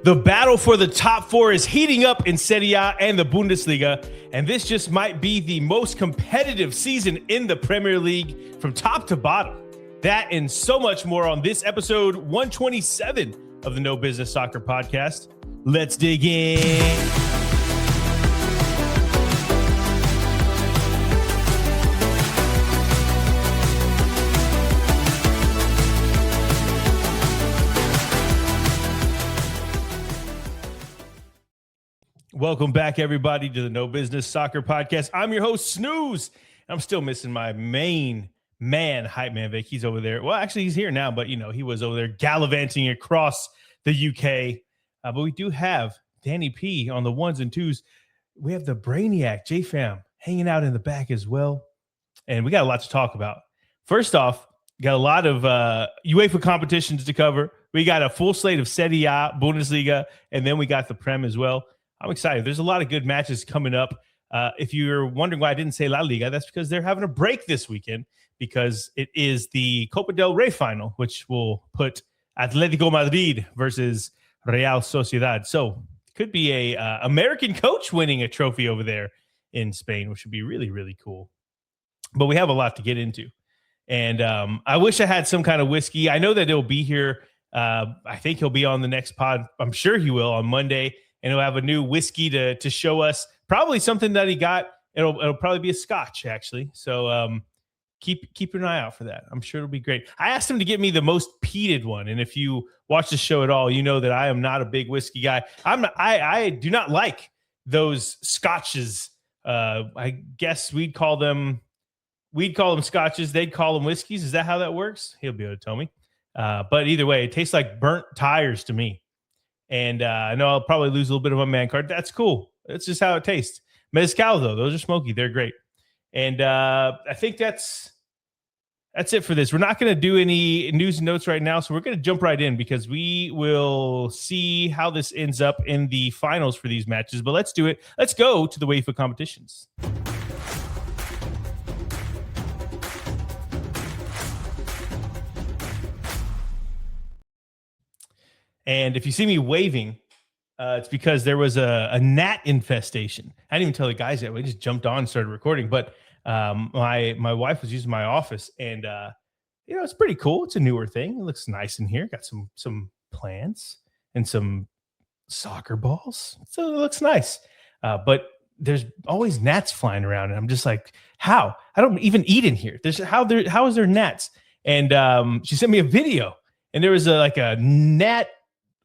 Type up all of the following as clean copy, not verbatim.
The battle for the top four is heating up in Serie A and the Bundesliga, and this just might be the most competitive season in the Premier League from top to bottom. That and so much more on this episode 127 of the No Business Soccer Podcast. Let's dig in. Welcome back, everybody, to the No Business Soccer Podcast. I'm your host, Snooz. I'm still missing my main man, Hype Man Vic. He's over there. Well, actually, he's here now, but, you know, he was over there gallivanting across the UK. But we do have Danny P on the ones and twos. We have the Brainiac, J-Fam, hanging out in the back as well. And we got a lot to talk about. First off, got a lot of UEFA competitions to cover. We got a full slate of Serie A, Bundesliga, and then we got the Prem as well. I'm excited. There's a lot of good matches coming up. If you're wondering why I didn't say La Liga, that's because they're having a break this weekend because it is the Copa del Rey final, which will put Atletico Madrid versus Real Sociedad. So it could be a American coach winning a trophy over there in Spain, which would be really, really cool. But we have a lot to get into. And I wish I had some kind of whiskey. I know that he'll be here. I think he'll be on the next pod. I'm sure he will on Monday. And he'll have a new whiskey to show us. Probably something that he got. It'll probably be a Scotch, actually. So keep an eye out for that. I'm sure it'll be great. I asked him to get me the most peated one. And if you watch the show at all, you know that I am not a big whiskey guy. I do not like those Scotches. I guess we'd call them Scotches. They'd call them whiskeys. Is that how that works? He'll be able to tell me. But either way, it tastes like burnt tires to me. And I know I'll probably lose a little bit of a man card. That's cool. That's just how it tastes. Mezcal, though, those are smoky. They're great. And I think that's it for this. We're not going to do any news and notes right now, so we're going to jump right in because we will see how this ends up in the finals for these matches. But let's do it. Let's go to the UEFA competitions. And if you see me waving, it's because there was a gnat infestation. I didn't even tell the guys that. We just jumped on and started recording. But my wife was using my office, and it's pretty cool. It's a newer thing. It looks nice in here. Got some plants and some soccer balls. So it looks nice. But there's always gnats flying around, and I'm just like, how? I don't even eat in here. How is there gnats? And she sent me a video, and there was a gnat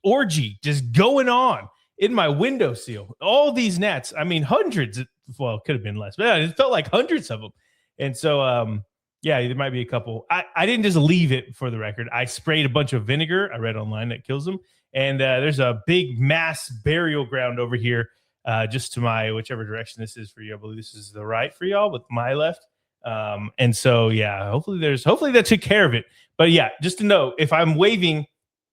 orgy just going on in my windowsill. All these gnats. I mean, hundreds. Well, it could have been less, but it felt like hundreds of them. And so, there might be a couple. I didn't just leave it, for the record. I sprayed a bunch of vinegar. I read online that kills them. And there's a big mass burial ground over here, just to my whichever direction this is for you. I believe this is the right for y'all, with my left. And so, hopefully that took care of it. But yeah, just to know, if I'm waving,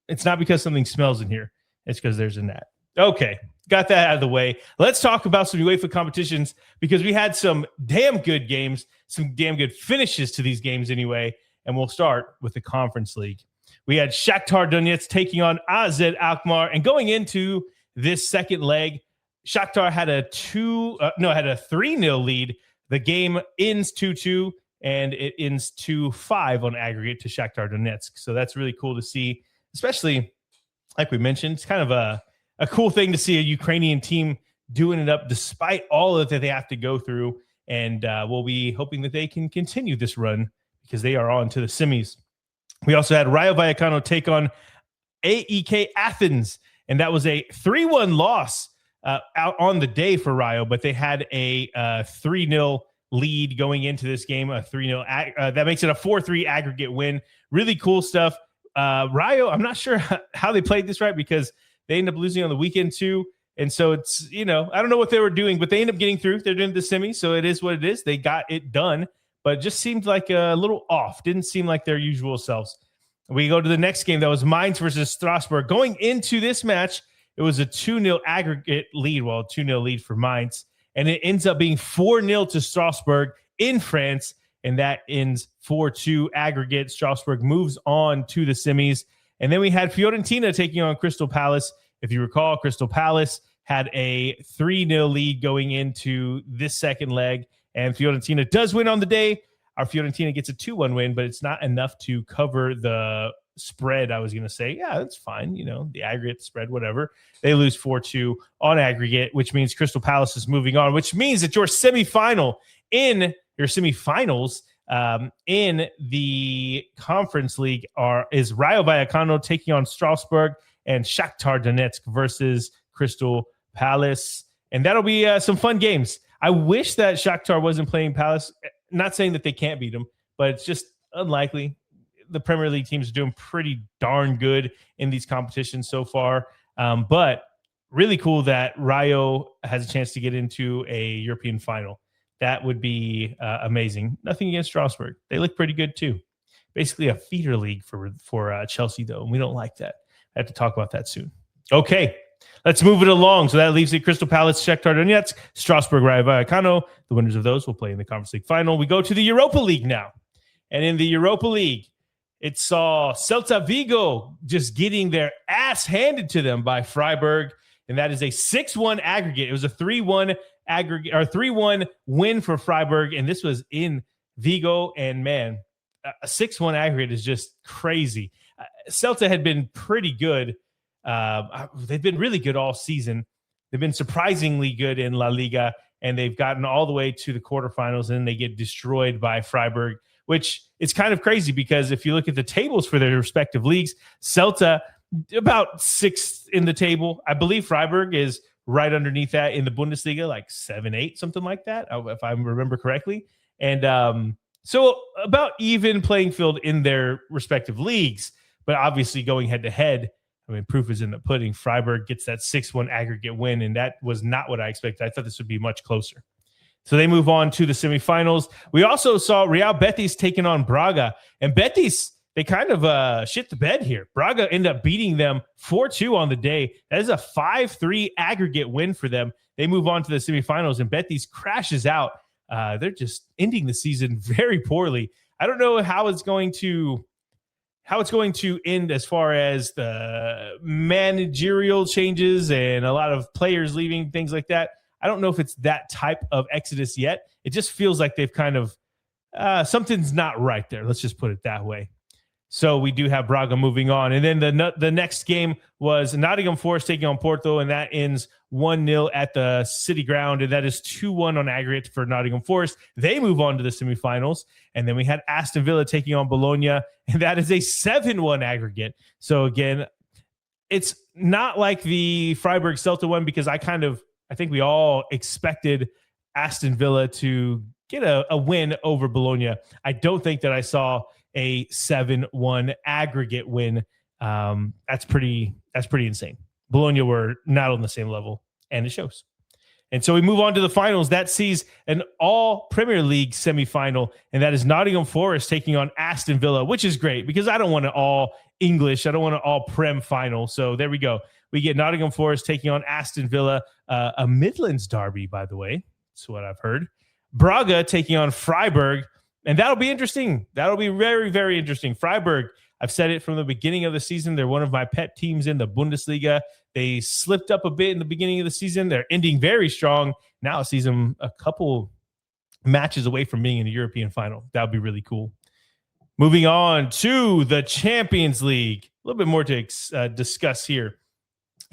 it's not because something smells in here. It's because there's a gnat. Okay, got that out of the way. Let's talk about some UEFA competitions because we had some damn good games, some damn good finishes to these games anyway. And we'll start with the Conference League. We had Shakhtar Donetsk taking on AZ Alkmaar. And going into this second leg, Shakhtar had a 3-0 lead. The game ends 2-2, and it ends 2-5 on aggregate to Shakhtar Donetsk. So that's really cool to see. Especially, like we mentioned, it's kind of a cool thing to see a Ukrainian team doing it up despite all that they have to go through. And we'll be hoping that they can continue this run because they are on to the semis. We also had Rayo Vallecano take on AEK Athens, and that was a 3-1 loss out on the day for Rayo, but they had a 3-0 lead going into this game, a 3-0. That makes it a 4-3 aggregate win. Really cool stuff. Rayo, I'm not sure how they played this right because they ended up losing on the weekend too. And so it's, I don't know what they were doing, but they ended up getting through. They're doing the semi, so it is what it is. They got it done, but it just seemed like a little off. Didn't seem like their usual selves. We go to the next game. That was Mainz versus Strasbourg. Going into this match, it was a 2-0 aggregate lead, 2-0 lead for Mainz. And it ends up being 4-0 to Strasbourg in France. And that ends 4-2 aggregate. Strasbourg moves on to the semis. And then we had Fiorentina taking on Crystal Palace If you recall, Crystal Palace had a 3-0 lead going into this second leg, and Fiorentina does win on the day. Our Fiorentina gets a 2-1 win, but it's not enough to cover the spread. I was going to say, yeah, that's fine. The aggregate spread, whatever. They lose 4-2 on aggregate, which means Crystal Palace is moving on, which means that your semifinals in the Conference League is Rayo Vallecano taking on Strasbourg and Shakhtar Donetsk versus Crystal Palace. And that'll be some fun games. I wish that Shakhtar wasn't playing Palace. Not saying that they can't beat them, but it's just unlikely. The Premier League teams are doing pretty darn good in these competitions so far. But really cool that Rayo has a chance to get into a European final. That would be amazing. Nothing against Strasbourg. They look pretty good too. Basically a feeder league for Chelsea, though, and we don't like that. I have to talk about that soon. Okay, let's move it along. So that leaves the Crystal Palace, Shakhtar Donetsk, Strasbourg, Rayo Vallecano. The winners of those will play in the Conference League final. We go to the Europa League now. And in the Europa League, it saw Celta Vigo just getting their ass handed to them by Freiburg, and that is a 6-1 aggregate. It was a 3-1 aggregate or 3-1 win for Freiburg, and this was in Vigo. And man, a 6-1 aggregate is just crazy. Celta had been pretty good. They've been really good all season. They've been surprisingly good in La Liga, and they've gotten all the way to the quarterfinals, and they get destroyed by Freiburg, which is kind of crazy because if you look at the tables for their respective leagues, Celta about 6th in the table. I believe Freiburg is right underneath that in the Bundesliga, like 7-8, something like that, if I remember correctly. And so about even playing field in their respective leagues, but obviously going head to head, I mean, proof is in the pudding. Freiburg gets that 6-1 aggregate win, and that was not what I expected. I thought this would be much closer. So they move on to the semifinals. We also saw Real Betis taking on Braga, and Betis, they kind of shit the bed here. Braga ended up beating them 4-2 on the day. That is a 5-3 aggregate win for them. They move on to the semifinals, and Betis crashes out. They're just ending the season very poorly. I don't know how it's going to end as far as the managerial changes and a lot of players leaving, things like that. I don't know if it's that type of exodus yet. It just feels like they've kind of something's not right there. Let's just put it that way. So we do have Braga moving on. And then the next game was Nottingham Forest taking on Porto, and that ends 1-0 at the City Ground, and that is 2-1 on aggregate for Nottingham Forest. They move on to the semifinals. And then we had Aston Villa taking on Bologna, and that is a 7-1 aggregate. So again, it's not like the Freiburg Celta one, because I think we all expected Aston Villa to get a win over Bologna. I don't think that I saw a 7-1 aggregate win. That's pretty insane. Bologna were not on the same level, and it shows. And so we move on to the finals. That sees an all Premier League semifinal, and that is Nottingham Forest taking on Aston Villa, which is great because I don't want an all English. I don't want an all Prem final. So there we go. We get Nottingham Forest taking on Aston Villa, a Midlands derby, by the way. That's what I've heard. Braga taking on Freiburg, and that'll be interesting. That'll be very, very interesting. Freiburg, I've said it from the beginning of the season. They're one of my pet teams in the Bundesliga. They slipped up a bit in the beginning of the season. They're ending very strong. Now it sees them a couple matches away from being in the European final. That would be really cool. Moving on to the Champions League. A little bit more to discuss here,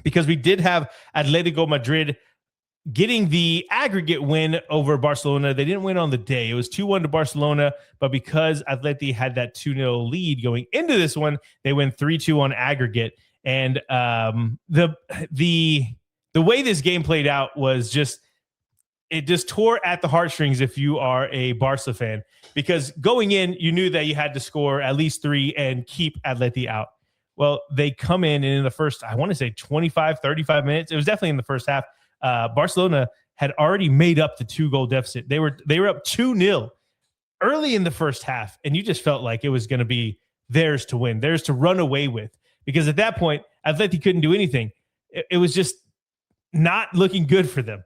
because we did have Atletico Madrid getting the aggregate win over Barcelona. They didn't win on the day. It was 2-1 to Barcelona, but because Atleti had that 2-0 lead going into this one, they win 3-2 on aggregate. And the way this game played out was it just tore at the heartstrings if you are a Barca fan, because going in, you knew that you had to score at least 3 and keep Atleti out. Well, they come in, and in the first, I want to say 25, 35 minutes, it was definitely in the first half, Barcelona had already made up the 2-goal deficit. They were up 2-0 early in the first half, and you just felt like it was going to be theirs to win, theirs to run away with, because at that point, Atleti couldn't do anything. It was just not looking good for them.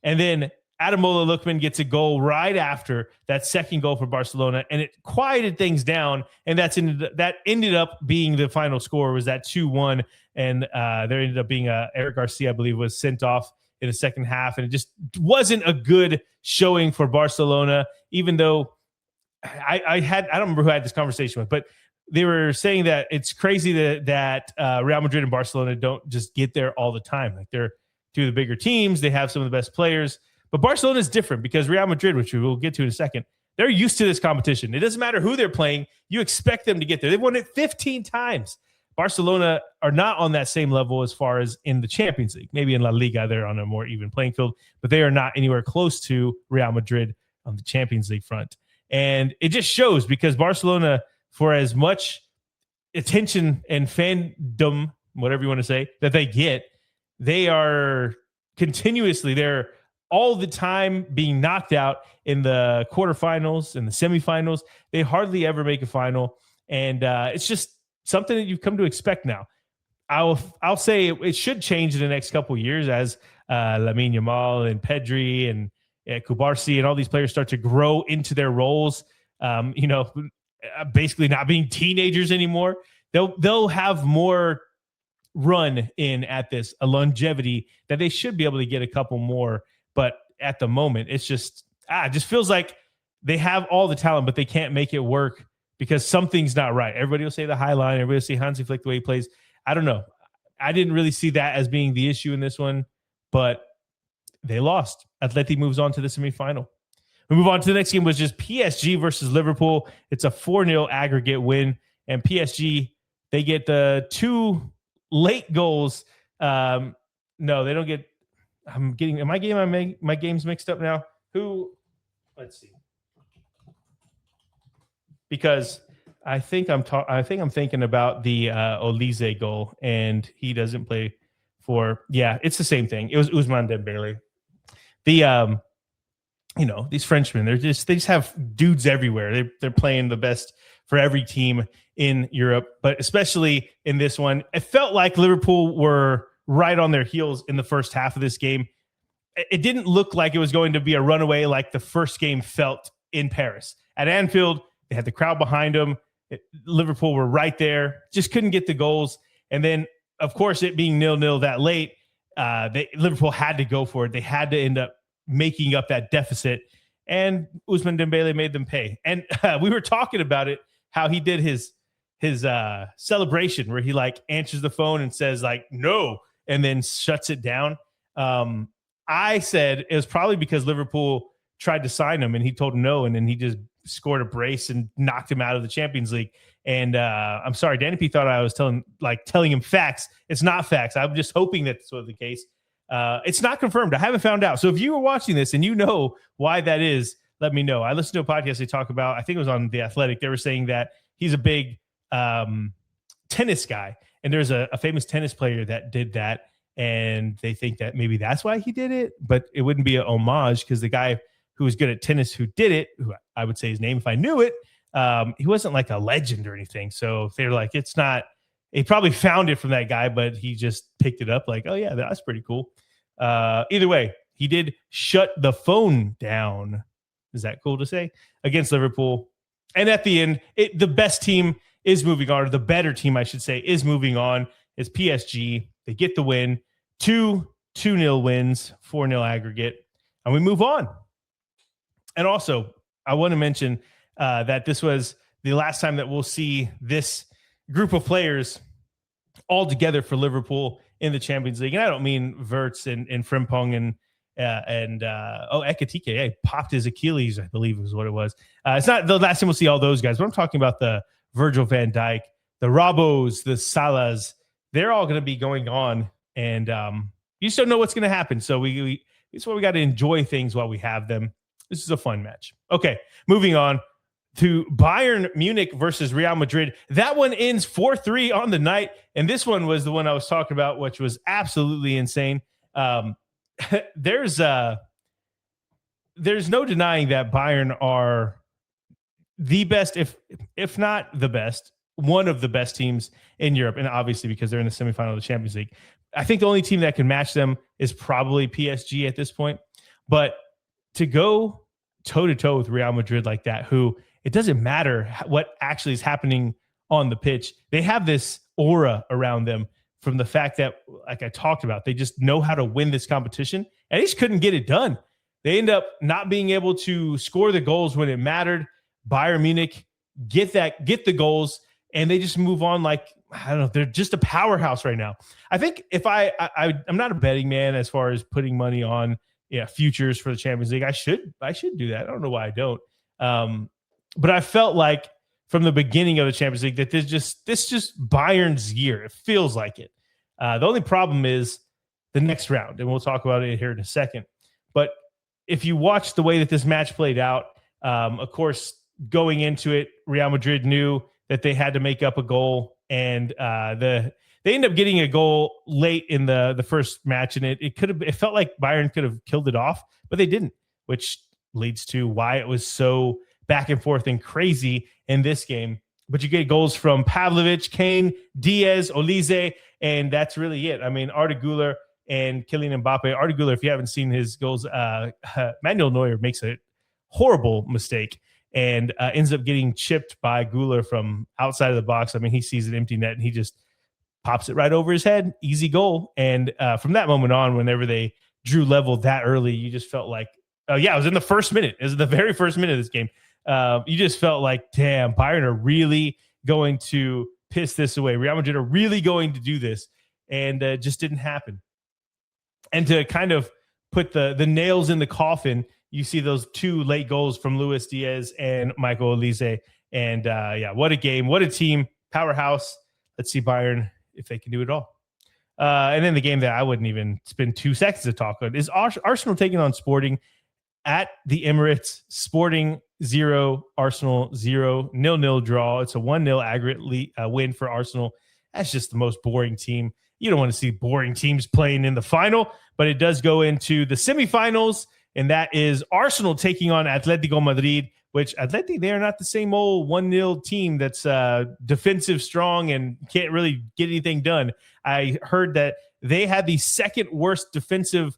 And then Ademola Lookman gets a goal right after that second goal for Barcelona, and it quieted things down. And that ended up being the final score, was that 2-1. And there ended up being Eric Garcia, I believe, was sent off in the second half. And it just wasn't a good showing for Barcelona, even though I don't remember who I had this conversation with, but they were saying that it's crazy that Real Madrid and Barcelona don't just get there all the time. Like, they're two of the bigger teams. They have some of the best players. But Barcelona is different because Real Madrid, which we will get to in a second, they're used to this competition. It doesn't matter who they're playing. You expect them to get there. They've won it 15 times. Barcelona are not on that same level as far as in the Champions League. Maybe in La Liga, they're on a more even playing field, but they are not anywhere close to Real Madrid on the Champions League front. And it just shows, because Barcelona, for as much attention and fandom, whatever you want to say, that they get, they are continuously there all the time being knocked out in the quarterfinals and the semifinals. They hardly ever make a final. And it's just something that you've come to expect now. I'll say it should change in the next couple of years as Lamine Yamal and Pedri and Kubarsi and all these players start to grow into their roles. Basically not being teenagers anymore. They'll have more run in at this, a longevity that they should be able to get a couple more. But at the moment, it's just it just feels like they have all the talent, but they can't make it work because something's not right. Everybody will say the high line. Everybody will say Hansi Flick the way he plays. I don't know. I didn't really see that as being the issue in this one, but they lost. Atleti moves on to the semifinal. We move on to the next game, which is PSG versus Liverpool. It's a 4-0 aggregate win, and PSG, they get the 2 late goals. No, they don't get. Am I getting my games mixed up now? Let's see. Because I think I'm thinking about the Olise goal, and he doesn't play for. Yeah, it's the same thing. It was Ousmane Dembele. These Frenchmen, they just have dudes everywhere. They're playing the best for every team in Europe, but especially in this one, it felt like Liverpool were right on their heels in the first half of this game. It didn't look like it was going to be a runaway like the first game felt in Paris. At Anfield, they had the crowd behind them. Liverpool were right there, just couldn't get the goals. And then, of course, it being 0-0 that late, Liverpool had to go for it. They had to end up making up that deficit, and Ousmane Dembele made them pay. And we were talking about it, how he did his celebration where he answers the phone and says no, and then shuts it down. I said it was probably because Liverpool tried to sign him and he told no, and then he just scored a brace and knocked him out of the Champions League. And I'm sorry, Danny P thought I was telling him facts. It's not facts. I'm just hoping that this was the case. It's not confirmed. I haven't found out. So if you were watching this and you know why that is, let me know. I listened to a podcast they talk about, I think it was on The Athletic. They were saying that he's a big tennis guy. And there's a famous tennis player that did that. And they think that maybe that's why he did it. But it wouldn't be an homage because the guy who was good at tennis who did it, who I would say his name if I knew it, he wasn't like a legend or anything. So they're like, it's not, he probably found it from that guy, but he just picked it up like, oh yeah, that's pretty cool. Either way, he did shut the phone down. Is that cool to say? Against Liverpool. And at the end, the best team is moving on, or the better team, I should say, is moving on. It's PSG. They get the win. 2-0 wins, 4-0 aggregate, and we move on. And also, I want to mention that this was the last time that we'll see this group of players all together for Liverpool in the Champions League. And I don't mean Wirtz and Frimpong and Ekitike popped his Achilles, I believe is what it was. It's not the last time we'll see all those guys, but I'm talking about the Virgil van Dijk, the Robos, the Salahs. They're all going to be going on, and you just don't know what's going to happen. So it's why we got to enjoy things while we have them. This is a fun match. Okay, moving on to Bayern Munich versus Real Madrid. That one ends 4-3 on the night, and this one was the one I was talking about, which was absolutely insane. There's no denying that Bayern are the best, if not the best, one of the best teams in Europe, and obviously because they're in the semifinal of the Champions League. I think the only team that can match them is probably PSG at this point, but to go toe to toe with Real Madrid like that, who it doesn't matter what actually is happening on the pitch. They have this aura around them from the fact that, like I talked about, they just know how to win this competition, and they just couldn't get it done. They end up not being able to score the goals when it mattered. Bayern Munich get the goals, and they just move on like, I don't know, they're just a powerhouse right now. I think if I'm not a betting man as far as putting money on futures for the Champions League. I should do that. I don't know why I don't. But I felt like from the beginning of the Champions League that this just Bayern's year. It feels like it. The only problem is the next round, and we'll talk about it here in a second. But if you watch the way that this match played out, of course, going into it, Real Madrid knew that they had to make up a goal, and they ended up getting a goal late in the first match, and it felt like Bayern could have killed it off, but they didn't, which leads to why it was so back and forth and crazy in this game. But you get goals from Pavlovic, Kane, Diaz, Olise, and that's really it. I mean, Arda Güler and Kylian Mbappe. Arda Güler, if you haven't seen his goals, Manuel Neuer makes a horrible mistake and ends up getting chipped by Güler from outside of the box. I mean, he sees an empty net and he just pops it right over his head. Easy goal. And from that moment on, whenever they drew level that early, you just felt like, oh yeah, it was in the first minute. It was the very first minute of this game. You just felt like, damn, Bayern are really going to piss this away. Real Madrid are really going to do this. And it just didn't happen. And to kind of put the nails in the coffin, you see those two late goals from Luis Diaz and Michael Olise. And what a game. What a team. Powerhouse. Let's see Bayern if they can do it all. And then the game that I wouldn't even spend 2 seconds to talk on is Arsenal taking on Sporting at the Emirates. Sporting 0, Arsenal 0, 0-0 draw. It's a 1-0 aggregate win for Arsenal. That's just the most boring team. You don't want to see boring teams playing in the final, but it does go into the semifinals, and that is Arsenal taking on Atletico Madrid, which Atleti, they are not the same old 1-0 team that's defensive strong and can't really get anything done. I heard that they had the second worst defensive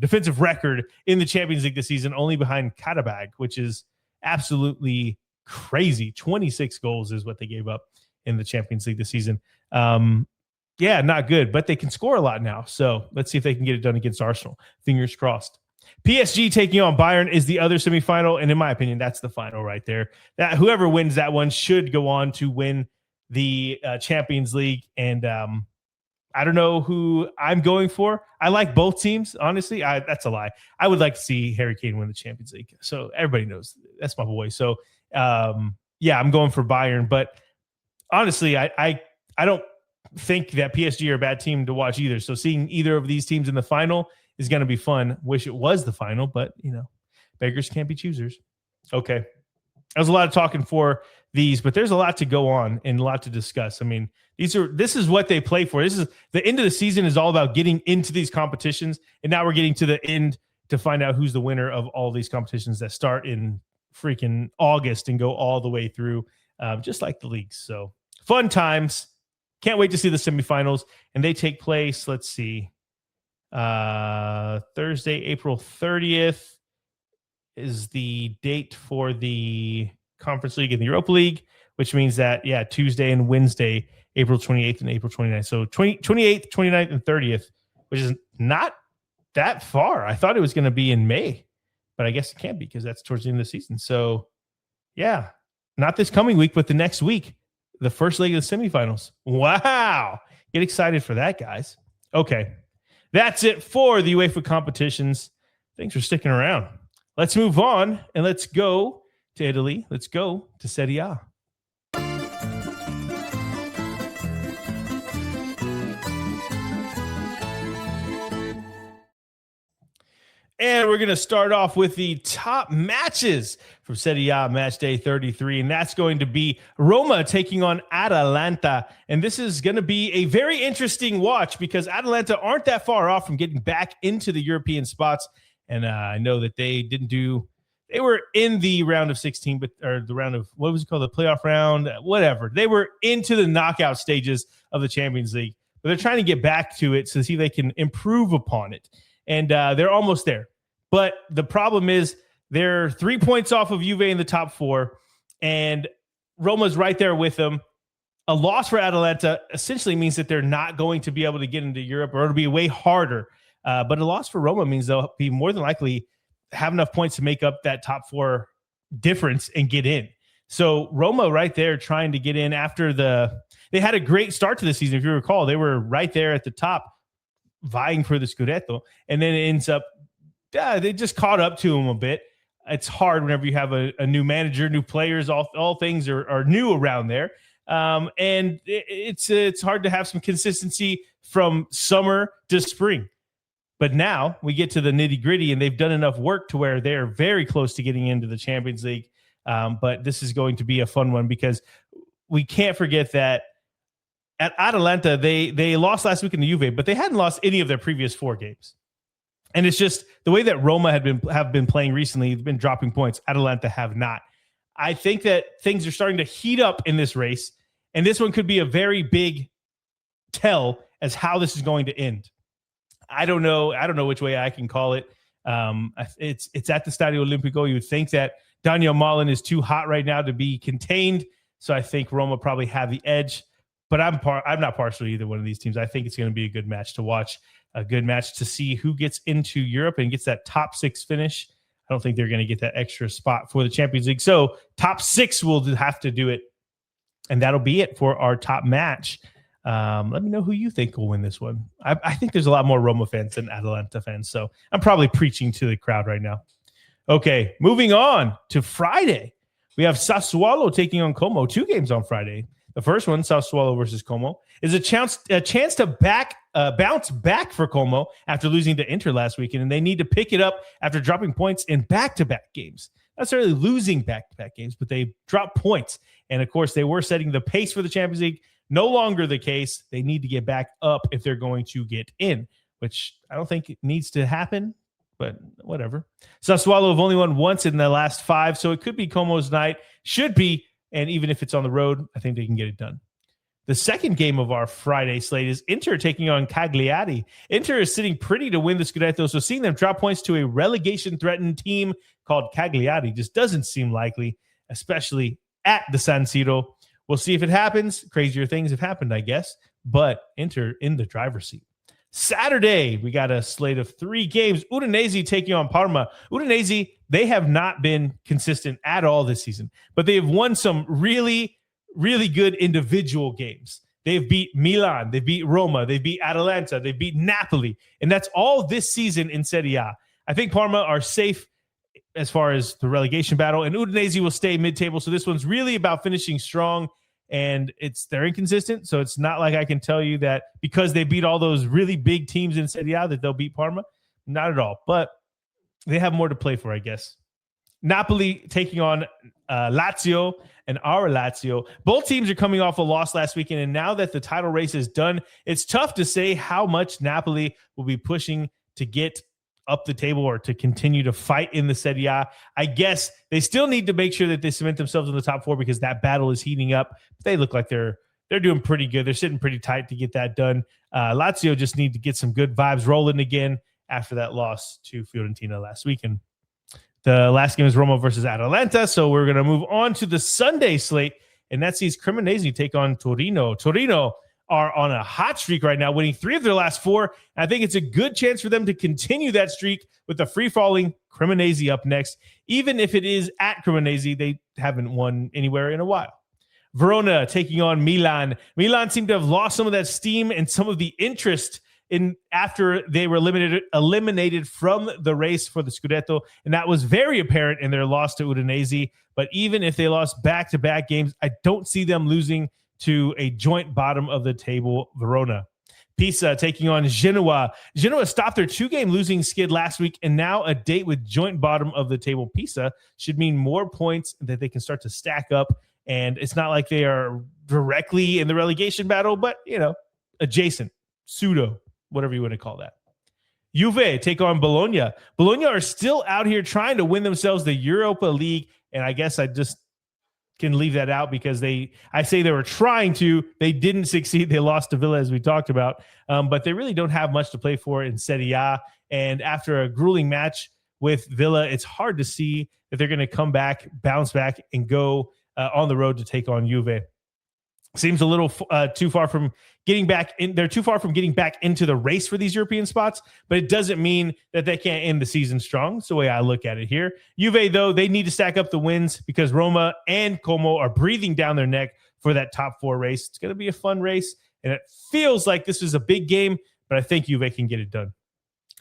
defensive record in the Champions League this season, only behind Karabag, which is absolutely crazy. 26 goals is what they gave up in the Champions League this season. Not good, but they can score a lot now. So let's see if they can get it done against Arsenal. Fingers crossed. PSG taking on Bayern is the other semifinal, and in my opinion, that's the final right there. That whoever wins that one should go on to win the Champions League. And I don't know who I'm going for. I like both teams, honestly. That's a lie. I would like to see Harry Kane win the Champions League. So everybody knows that's my boy. So I'm going for Bayern. But honestly, I don't think that PSG are a bad team to watch either. So seeing either of these teams in the final is going to be fun. Wish it was the final, but beggars can't be choosers. Okay. That was a lot of talking for these, but there's a lot to go on and a lot to discuss. I mean, this is what they play for. This is the end of the season is all about getting into these competitions. And now we're getting to the end to find out who's the winner of all these competitions that start in freaking August and go all the way through, just like the leagues. So fun times. Can't wait to see the semifinals, and they take place. Let's see. Thursday, April 30th is the date for the Conference League and the Europa League, which means that, Tuesday and Wednesday, April 28th and April 29th. So 28th, 29th, and 30th, which is not that far. I thought it was going to be in May, but I guess it can't be because that's towards the end of the season. So, not this coming week, but the next week, the first leg of the semifinals. Wow. Get excited for that, guys. Okay. That's it for the UEFA competitions. Thanks for sticking around. Let's move on and let's go to Italy. Let's go to Serie A. And we're going to start off with the top matches from Serie A Matchday 33, and that's going to be Roma taking on Atalanta. And this is going to be a very interesting watch because Atalanta aren't that far off from getting back into the European spots. And I know that they were in the round of 16, or the round of, what was it called? The playoff round, whatever. They were into the knockout stages of the Champions League, but they're trying to get back to it to see if they can improve upon it. And they're almost there. But the problem is they're 3 points off of Juve in the top 4, and Roma's right there with them. A loss for Atalanta essentially means that they're not going to be able to get into Europe, or it'll be way harder. But a loss for Roma means they'll be more than likely have enough points to make up that top 4 difference and get in. So Roma right there trying to get in after they had a great start to the season. If you recall, they were right there at the top vying for the Scudetto, and then it ends up, they just caught up to them a bit. It's hard whenever you have a new manager, new players, all things are new around there. And it's hard to have some consistency from summer to spring. But now we get to the nitty gritty, and they've done enough work to where they're very close to getting into the Champions League. But this is going to be a fun one, because we can't forget that at Atalanta, they lost last week in the Juve, but they hadn't lost any of their previous 4 games. And it's just the way that Roma have been playing recently. They've been dropping points. Atalanta have not. I think that things are starting to heat up in this race, and this one could be a very big tell as how this is going to end. I don't know which way I can call it. It's at the Stadio Olimpico. You would think that Daniel Malin is too hot right now to be contained, so I think Roma probably have the edge. But I'm not partial to either one of these teams. I think it's going to be a good match to watch, a good match to see who gets into Europe and gets that top 6 finish. I don't think they're going to get that extra spot for the Champions League. So top 6 will have to do it. And that'll be it for our top match. Let me know who you think will win this one. I think there's a lot more Roma fans than Atalanta fans. So I'm probably preaching to the crowd right now. Okay, moving on to Friday. We have Sassuolo taking on Como. 2 games on Friday. The first one, Sassuolo versus Como, is a chance to bounce back for Como after losing to Inter last weekend, and they need to pick it up after dropping points in back-to-back games. Not necessarily losing back-to-back games, but they dropped points. And, of course, they were setting the pace for the Champions League. No longer the case. They need to get back up if they're going to get in, which I don't think it needs to happen, but whatever. Sassuolo have only won once in the last 5, so it could be Como's night. Should be. And even if it's on the road, I think they can get it done. The second game of our Friday slate is Inter taking on Cagliari. Inter is sitting pretty to win the Scudetto, so seeing them drop points to a relegation-threatened team called Cagliari just doesn't seem likely, especially at the San Siro. We'll see if it happens. Crazier things have happened, I guess, but Inter in the driver's seat. Saturday, we got a slate of 3 games. Udinese taking on Parma. Udinese, they have not been consistent at all this season, but they have won some really, really good individual games. They've beat Milan, they beat Roma, they beat Atalanta, they beat Napoli, and that's all this season in Serie A. I think Parma are safe as far as the relegation battle, and Udinese will stay mid-table, so this one's really about finishing strong. And they're inconsistent, so it's not like I can tell you that because they beat all those really big teams in Serie A that they'll beat Parma. Not at all, but they have more to play for, I guess. Napoli taking on Lazio and our Lazio. Both teams are coming off a loss last weekend, and now that the title race is done, it's tough to say how much Napoli will be pushing to get up the table or to continue to fight in the Serie A. I guess they still need to make sure that they cement themselves in the top 4 because that battle is heating up. They look like they're doing pretty good. They're sitting pretty tight to get that done. Lazio just need to get some good vibes rolling again after that loss to Fiorentina last weekend. The last game is Roma versus Atalanta, so we're going to move on to the Sunday slate, and that sees Cremonese take on Torino. Torino are on a hot streak right now, winning 3 of their last 4. And I think it's a good chance for them to continue that streak with the free-falling Cremonese up next. Even if it is at Cremonese, they haven't won anywhere in a while. Verona taking on Milan. Milan seemed to have lost some of that steam and some of the interest in after they were eliminated from the race for the Scudetto, and that was very apparent in their loss to Udinese. But even if they lost back-to-back games, I don't see them losing to a joint bottom of the table Verona. Pisa taking on Genoa. Genoa stopped their 2-game losing skid last week, and now a date with joint bottom of the table Pisa should mean more points that they can start to stack up. And it's not like they are directly in the relegation battle, but, adjacent, pseudo, whatever you want to call that. Juve take on Bologna. Bologna are still out here trying to win themselves the Europa League, and I guess I just can leave that out because I say they were trying to. They didn't succeed. They lost to Villa, as we talked about, but they really don't have much to play for in Serie A. And after a grueling match with Villa, it's hard to see that they're going to come back, bounce back, and go on the road to take on Juve. Seems a little too far from getting back in. They're too far from getting back into the race for these European spots, but it doesn't mean that they can't end the season strong. It's the way I look at it here. Juve, though, they need to stack up the wins because Roma and Como are breathing down their neck for that top 4 race. It's going to be a fun race, and it feels like this is a big game, but I think Juve can get it done.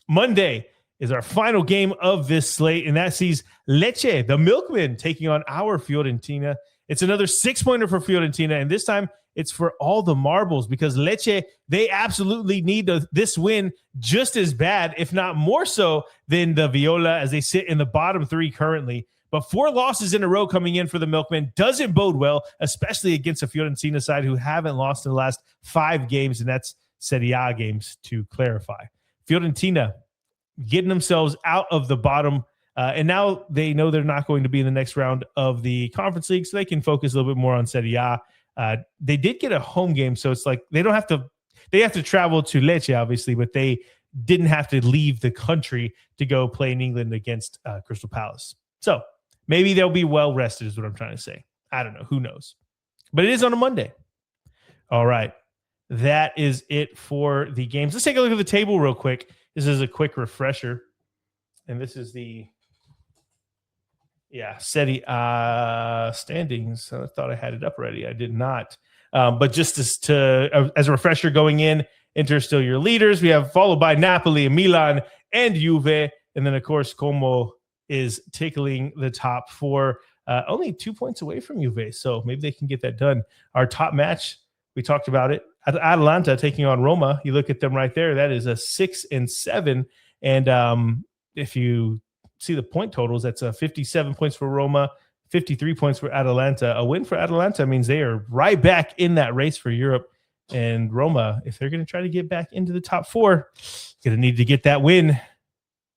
Monday is our final game of this slate, and that sees Lecce, the Milkmen, taking on our Fiorentina. It's another 6-pointer for Fiorentina, and this time it's for all the marbles because Lecce, they absolutely need this win just as bad, if not more so, than the Viola as they sit in the bottom 3 currently. But 4 losses in a row coming in for the Milkmen doesn't bode well, especially against a Fiorentina side who haven't lost in the last 5 games, and that's Serie A games to clarify. Fiorentina getting themselves out of the bottom, and now they know they're not going to be in the next round of the Conference League, so they can focus a little bit more on Serie A. They did get a home game, so it's like they have to travel to Lecce, obviously, but they didn't have to leave the country to go play in England against Crystal Palace. So maybe they'll be well rested is what I'm trying to say. I don't know. Who knows? But it is on a Monday. All right. That is it for the games. Let's take a look at the table real quick. This is a quick refresher. And this is the Serie A standings. I thought I had it up already. I did not. But just as a refresher going in, Inter still your leaders. We have followed by Napoli, Milan, and Juve. And then, of course, Como is tickling the top 4. Only 2 points away from Juve. So maybe they can get that done. Our top match, we talked about it. Atalanta taking on Roma. You look at them right there. That is a 6-7. And if you see the point totals, that's 57 points for Roma, 53 points for Atalanta. A win for Atalanta means they are right back in that race for Europe. And Roma, if they're going to try to get back into the top 4, going to need to get that win.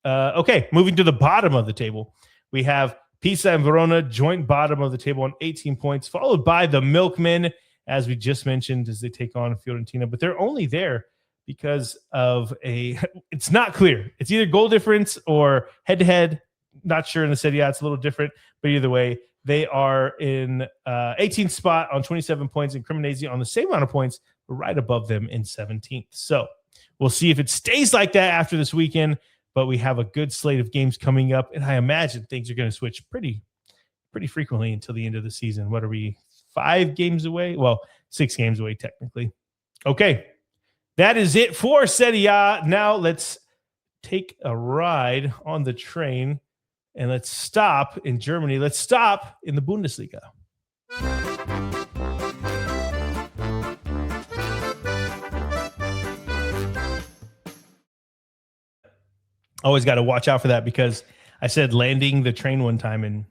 Okay, moving to the bottom of the table. We have Pisa and Verona, joint bottom of the table on 18 points, followed by the Milkmen, as we just mentioned, as they take on Fiorentina. But they're only there because of it's not clear. It's either goal difference or head-to-head. Not sure in the Serie A. It's a little different. But either way, they are in 18th spot on 27 points, and Cremonese on the same amount of points, but right above them in 17th. So we'll see if it stays like that after this weekend. But we have a good slate of games coming up, and I imagine things are going to switch pretty frequently until the end of the season. What are we, 5 games away? Well, 6 games away technically. Okay, that is it for Serie A. Now let's take a ride on the train, and let's stop in Germany. Let's stop in the Bundesliga. Always got to watch out for that because I said landing the train one time and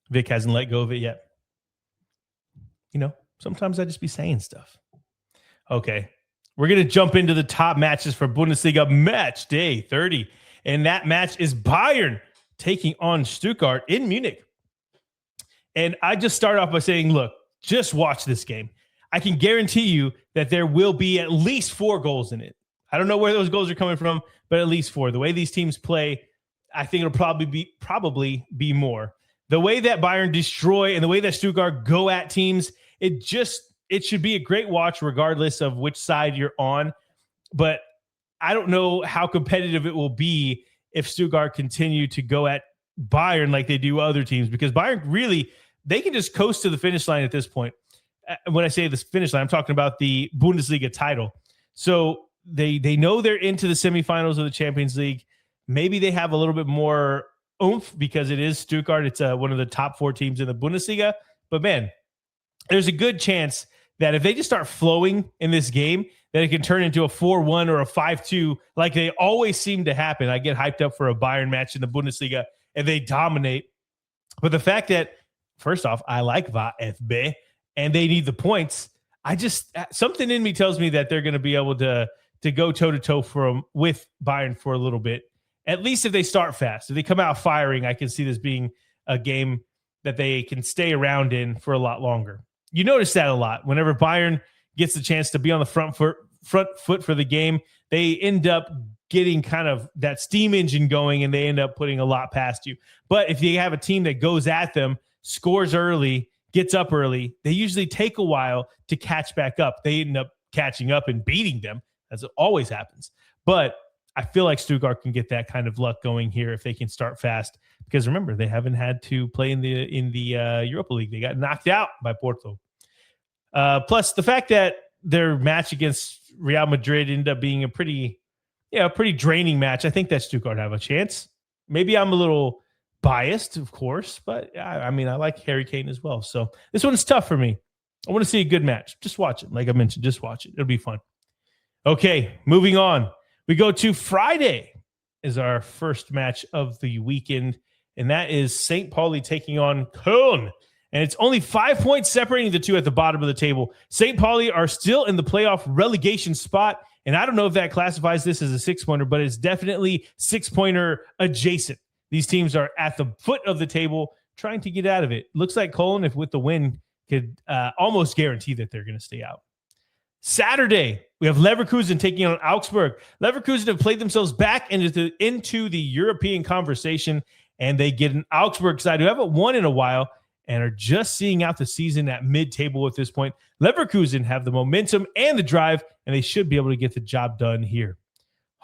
Vic hasn't let go of it yet. You know, sometimes I just be saying stuff. Okay, we're going to jump into the top matches for Bundesliga match day 30. And that match is Bayern taking on Stuttgart in Munich. And I just start off by saying, look, just watch this game. I can guarantee you that there will be at least 4 goals in it. I don't know where those goals are coming from, but at least 4. The way these teams play, I think it'll probably be more. The way that Bayern destroy and the way that Stuttgart go at teams, it should be a great watch regardless of which side you're on. But I don't know how competitive it will be if Stuttgart continue to go at Bayern like they do other teams, because Bayern really, they can just coast to the finish line at this point. When I say the finish line, I'm talking about the Bundesliga title. So they know they're into the semifinals of the Champions League. Maybe they have a little bit more oomph because it is Stuttgart. It's one of the top 4 teams in the Bundesliga. But man, there's a good chance that if they just start flowing in this game, that it can turn into a 4-1 or a 5-2 like they always seem to happen. I get hyped up for a Bayern match in the Bundesliga and they dominate. But the fact that, first off, I like VfB and they need the points. Something in me tells me that they're going to be able to go toe-to-toe with Bayern for a little bit. At least if they start fast. If they come out firing, I can see this being a game that they can stay around in for a lot longer. You notice that a lot. Whenever Bayern gets the chance to be on the front front foot for the game, they end up getting kind of that steam engine going, and they end up putting a lot past you. But if you have a team that goes at them, scores early, gets up early, they usually take a while to catch back up. They end up catching up and beating them, as it always happens. But I feel like Stuttgart can get that kind of luck going here if they can start fast, because remember, they haven't had to play in the Europa League. They got knocked out by Porto. Plus the fact that their match against Real Madrid ended up being a pretty draining match. I think that Stuttgart have a chance. Maybe I'm a little biased, of course, but I mean, I like Harry Kane as well. So this one's tough for me. I want to see a good match. Just watch it. Like I mentioned, just watch it. It'll be fun. Okay, moving on. We go to Friday is our first match of the weekend, and that is St. Pauli taking on Köln. And it's only 5 points separating the two at the bottom of the table. St. Pauli are still in the playoff relegation spot, and I don't know if that classifies this as a 6-pointer, but it's definitely 6-pointer adjacent. These teams are at the foot of the table trying to get out of it. Looks like Köln, if with the win, could almost guarantee that they're going to stay out. Saturday, we have Leverkusen taking on Augsburg. Leverkusen have played themselves back into the European conversation, and they get an Augsburg side who haven't won in a while and are just seeing out the season at mid-table at this point. Leverkusen have the momentum and the drive, and they should be able to get the job done here.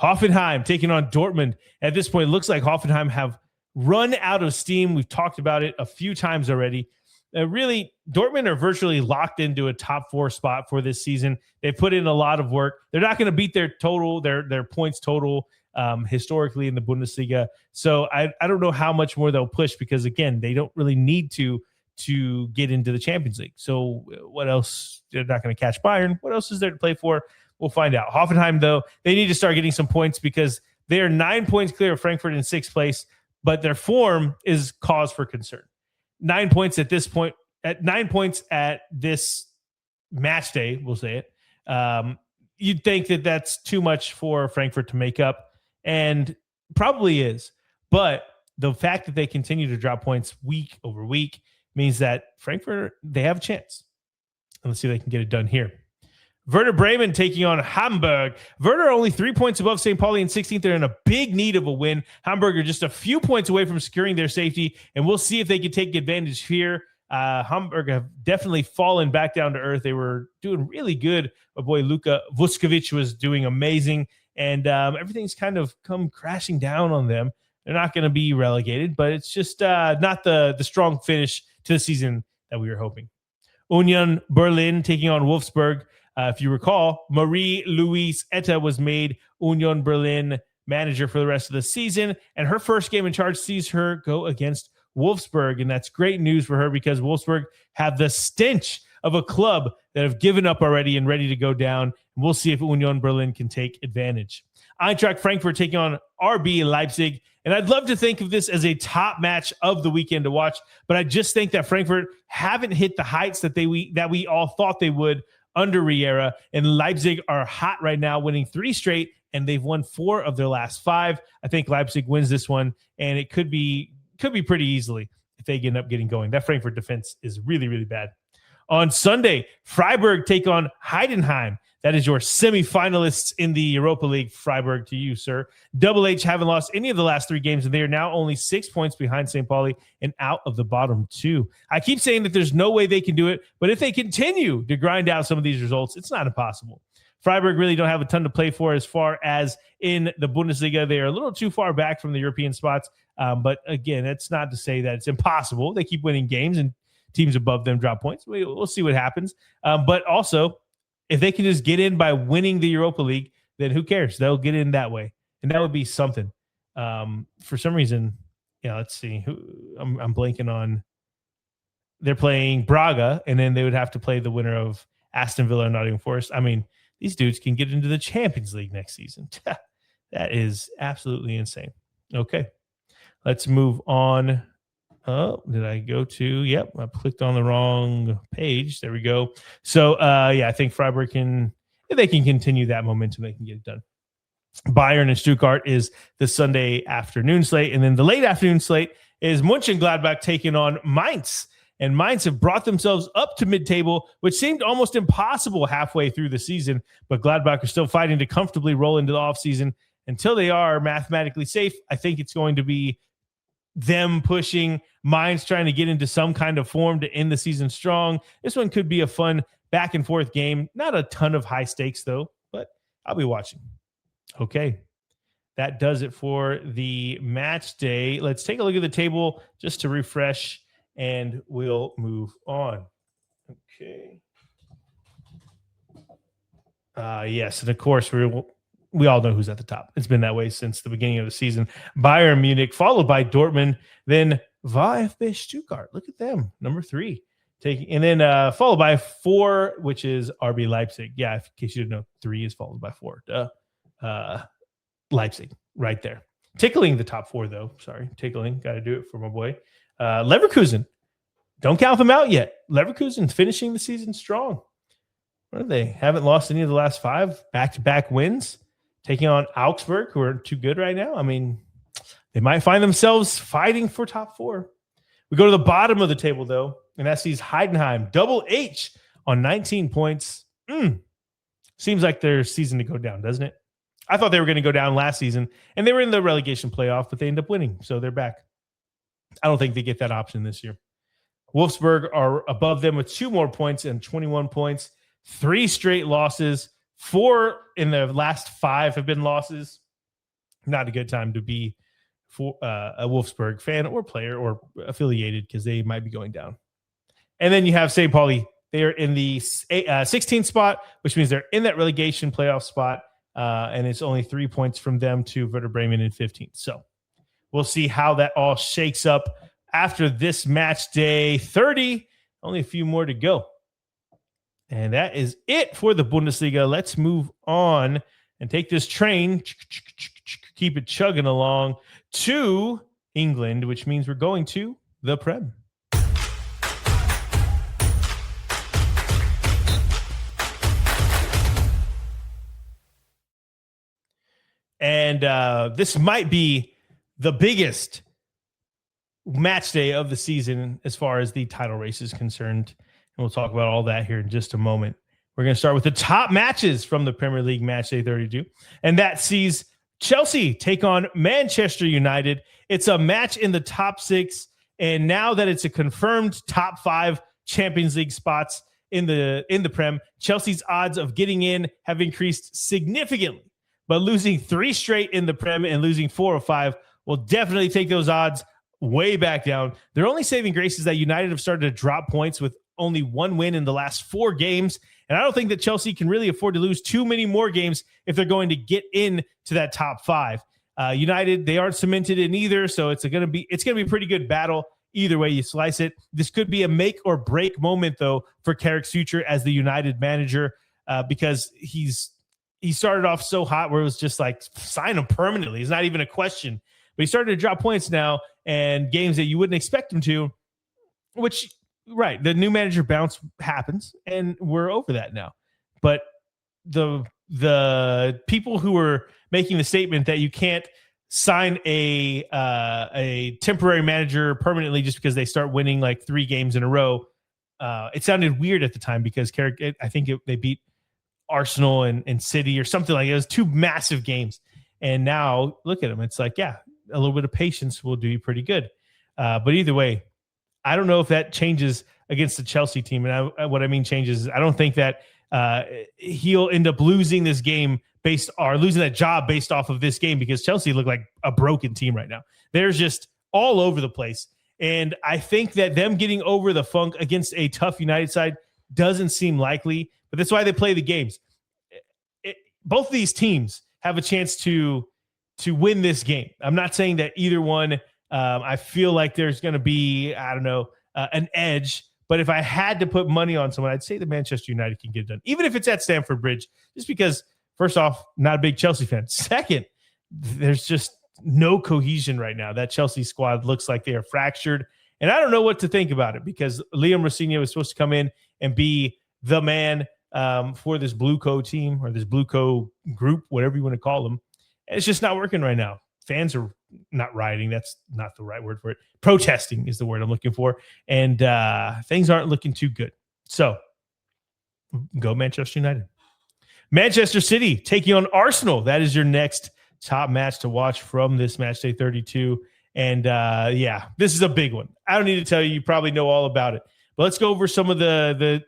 Hoffenheim taking on Dortmund. At this point, it looks like Hoffenheim have run out of steam. We've talked about it a few times already. Really, Dortmund are virtually locked into a top 4 spot for this season. They put in a lot of work. They're not going to beat their points total historically in the Bundesliga. So I don't know how much more they'll push, because again, they don't really need to get into the Champions League. So what else? They're not going to catch Bayern. What else is there to play for? We'll find out. Hoffenheim, though, they need to start getting some points, because they are 9 points clear of Frankfurt in 6th place, but their form is cause for concern. 9 points at this point, at 9 points at this match day, we'll say it. You'd think that that's too much for Frankfurt to make up, and probably is. But the fact that they continue to drop points week over week means that Frankfurt, they have a chance. And let's see if they can get it done here. Werder Bremen taking on Hamburg. Werder are only 3 points above St. Pauli in 16th. They're in a big need of a win. Hamburg are just a few points away from securing their safety, and we'll see if they can take advantage here. Hamburg have definitely fallen back down to earth. They were doing really good. My boy Luka Vuskovic was doing amazing, and everything's kind of come crashing down on them. They're not going to be relegated, but it's just not the strong finish to the season that we were hoping. Union Berlin taking on Wolfsburg. If you recall, Marie-Louise Etta was made Union Berlin manager for the rest of the season, and her first game in charge sees her go against Wolfsburg, and that's great news for her, because Wolfsburg have the stench of a club that have given up already and ready to go down. We'll see if Union Berlin can take advantage. Eintracht Frankfurt taking on RB Leipzig, and I'd love to think of this as a top match of the weekend to watch, but I just think that Frankfurt haven't hit the heights that we all thought they would under Riera, and Leipzig are hot right now, winning 3 straight, and they've won 4 of their last 5. I think Leipzig wins this one, and it could be pretty easily if they end up getting going. That Frankfurt defense is really, really bad. On Sunday, Freiburg take on Heidenheim. That is your semifinalists in the Europa League. Freiburg to you, sir. Double H haven't lost any of the last 3 games, and they are now only 6 points behind St. Pauli and out of the bottom 2. I keep saying that there's no way they can do it, but if they continue to grind out some of these results, it's not impossible. Freiburg really don't have a ton to play for as far as in the Bundesliga. They are a little too far back from the European spots, but again, that's not to say that it's impossible. They keep winning games, and teams above them drop points. We'll see what happens. But also, if they can just get in by winning the Europa League, then who cares? They'll get in that way, and that would be something. For some reason, let's see. I'm blanking on. They're playing Braga, and then they would have to play the winner of Aston Villa and Nottingham Forest. I mean, these dudes can get into the Champions League next season. That is absolutely insane. Okay, let's move on. Oh, did I go to? Yep, I clicked on the wrong page. There we go. So, I think Freiburg if they can continue that momentum, they can get it done. Bayern and Stuttgart is the Sunday afternoon slate. And then the late afternoon slate is Mönchengladbach taking on Mainz. and Mainz have brought themselves up to mid-table, which seemed almost impossible halfway through the season, but Gladbach are still fighting to comfortably roll into the offseason. Until they are mathematically safe, I think it's going to be them pushing, Mainz trying to get into some kind of form to end the season strong. This one could be a fun back and forth game. Not a ton of high stakes, though, but I'll be watching. Okay. That does it for the match day. Let's take a look at the table just to refresh, and we'll move on. Okay. Yes, and of course, we all know who's at the top. It's been that way since the beginning of the season. Bayern Munich, followed by Dortmund, then VfB Stuttgart. Look at them, number 3. And then followed by 4, which is RB Leipzig. Yeah, in case you didn't know, 3 is followed by 4. Leipzig, right there. Tickling the top 4, though. Sorry, tickling. Got to do it for my boy. Leverkusen. Don't count them out yet. Leverkusen finishing the season strong. What are they? Haven't lost any of the last 5 back-to-back wins. Taking on Augsburg, who are too good right now. I mean, they might find themselves fighting for top 4. We go to the bottom of the table, though, and that sees Heidenheim, double H on 19 points. Seems like their season to go down, doesn't it? I thought they were going to go down last season, and they were in the relegation playoff, but they end up winning, so they're back. I don't think they get that option this year. Wolfsburg are above them with 2 more points and 21 points. 3 straight losses. 4 in the last 5 have been losses. Not a good time to be for a Wolfsburg fan or player or affiliated, because they might be going down. And then you have St. Pauli. They are in the 16th spot, which means they're in that relegation playoff spot. And it's only 3 points from them to Werder Bremen in 15th. So we'll see how that all shakes up after this match day 30. Only a few more to go. And that is it for the Bundesliga. Let's move on and take this train, keep it chugging along to England, which means we're going to the Prem. And this might be the biggest match day of the season as far as the title race is concerned. And we'll talk about all that here in just a moment. We're going to start with the top matches from the Premier League match day 32. And that sees Chelsea take on Manchester United. It's a match in the top 6. And now that it's a confirmed top 5 Champions League spots in the Prem, Chelsea's odds of getting in have increased significantly. But losing 3 straight in the Prem and losing 4 or 5 will definitely take those odds way back down. Their only saving grace is that United have started to drop points with only 1 win in the last 4 games. And I don't think that Chelsea can really afford to lose too many more games if they're going to get into that top 5. United, they aren't cemented in either, so it's going to be a pretty good battle either way you slice it. This could be a make or break moment, though, for Carrick's future as the United manager, because he started off so hot where it was just like, sign him permanently. It's not even a question. But he started to drop points now and games that you wouldn't expect him to, which, right, the new manager bounce happens, and we're over that now. But the people who were making the statement that you can't sign a temporary manager permanently just because they start winning like 3 games in a row, it sounded weird at the time because Carrick, I think they beat Arsenal and City or something like it. It was 2 massive games. And now look at them. It's like, yeah, a little bit of patience will do you pretty good. But either way, I don't know if that changes against the Chelsea team. And what I mean changes is I don't think that he'll end up losing this game losing that job based off of this game, because Chelsea look like a broken team right now. They're just all over the place. And I think that them getting over the funk against a tough United side doesn't seem likely, but that's why they play the games. Both of these teams have a chance to win this game. I'm not saying that either one. I feel like there's going to be, I don't know, an edge. But if I had to put money on someone, I'd say the Manchester United can get it done, even if it's at Stamford Bridge, just because, first off, not a big Chelsea fan. Second, there's just no cohesion right now. That Chelsea squad looks like they are fractured. And I don't know what to think about it, because Liam Rossini was supposed to come in and be the man for this Blue Co team, or this Blue Co group, whatever you want to call them. And it's just not working right now. fans are not rioting. That's not the right word for it. Protesting is the word I'm looking for. And things aren't looking too good. So go Manchester United. Manchester City taking on Arsenal. That is your next top match to watch from this Matchday 32. And this is a big one. I don't need to tell you. You probably know all about it. But let's go over some of the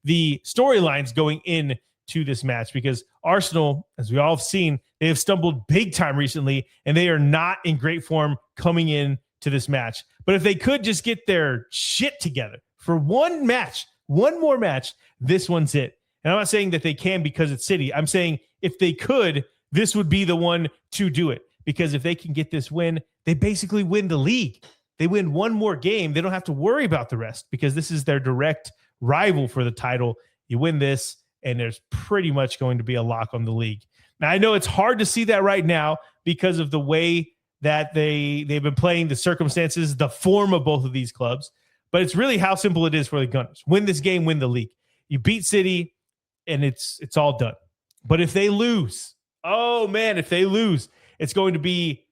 storylines going in to this match, because Arsenal, as we all have seen, they have stumbled big time recently, and they are not in great form coming in to this match. But if they could just get their shit together for one more match, this one's it. And I'm not saying that they can because it's City. I'm saying if they could, this would be the one to do it. Because if they can get this win, they basically win the league. They win one more game. They don't have to worry about the rest because this is their direct rival for the title. You win this, and there's pretty much going to be a lock on the league. Now, I know it's hard to see that right now because of the way that they've been playing, the circumstances, the form of both of these clubs. But it's really how simple it is for the Gunners. Win this game, win the league. You beat City, and it's all done. But if they lose, it's going to be